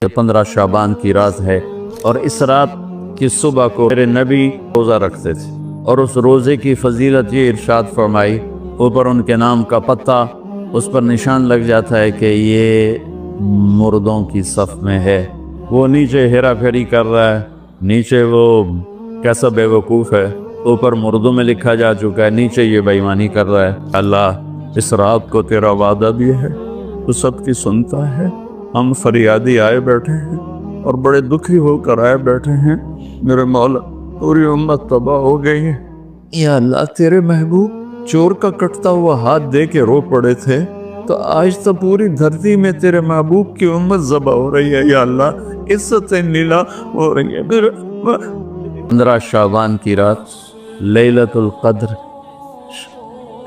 15 شعبان کی رات ہے، اور اس رات کی صبح کو میرے نبی روزہ رکھتے تھے، اور اس روزے کی فضیلت یہ ارشاد فرمائی، اوپر ان کے نام کا پتہ اس پر نشان لگ جاتا ہے کہ یہ مردوں کی صف میں ہے۔ وہ نیچے ہیرا پھیری کر رہا ہے، نیچے وہ کیسا بے وقوف ہے، اوپر مردوں میں لکھا جا چکا ہے، نیچے یہ بے ایمانی کر رہا ہے۔ اللہ اس رات کو تیرا وعدہ بھی ہے، تو سب کی سنتا ہے۔ ہم فریادی آئے بیٹھے ہیں اور بڑے دکھی ہو کر آئے بیٹھے ہیں، میرے مولا پوری امت تباہ ہو گئی ہے۔ یا اللہ تیرے محبوب چور کا کٹتا ہوا ہاتھ دے کے رو پڑے تھے، تو آج تو پوری دھرتی میں تیرے محبوب کی امت ذبح ہو رہی ہے۔ یا اللہ عزتیں نیلا ہو رہی ہے۔ 15 شعبان کی رات، لیلۃ القدر،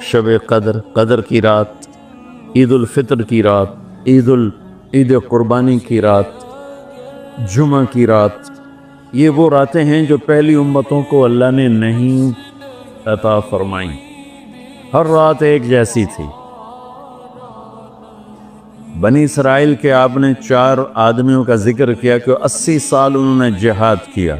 شب قدر، قدر کی رات، عید الفطر کی رات، عید قربانی کی رات، جمعہ کی رات، یہ وہ راتیں ہیں جو پہلی امتوں کو اللہ نے نہیں عطا فرمائیں۔ ہر رات ایک جیسی تھی۔ بنی اسرائیل کے آپ نے 4 آدمیوں کا ذکر کیا کہ 80 سال انہوں نے جہاد کیا،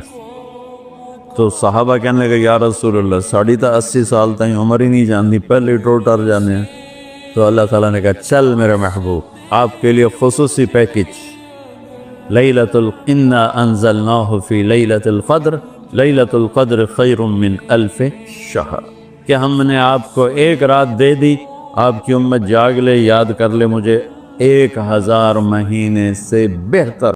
تو صحابہ کہنے لگے یا رسول اللہ 80 سال تک عمر ہی نہیں جانتی، پہلے ٹوٹر جانے ہیں۔ تو اللہ تعالیٰ نے کہا چل میرے محبوب آپ کے لیے خصوصی پیکج، انا انزلناہ فی لیلۃ القدر، لیلۃ القدر خیر من 1000 شہر، کہ ہم نے آپ کو ایک رات دے دی، آپ کی امت جاگ لے، یاد کر لے مجھے، 1000 مہینے سے بہتر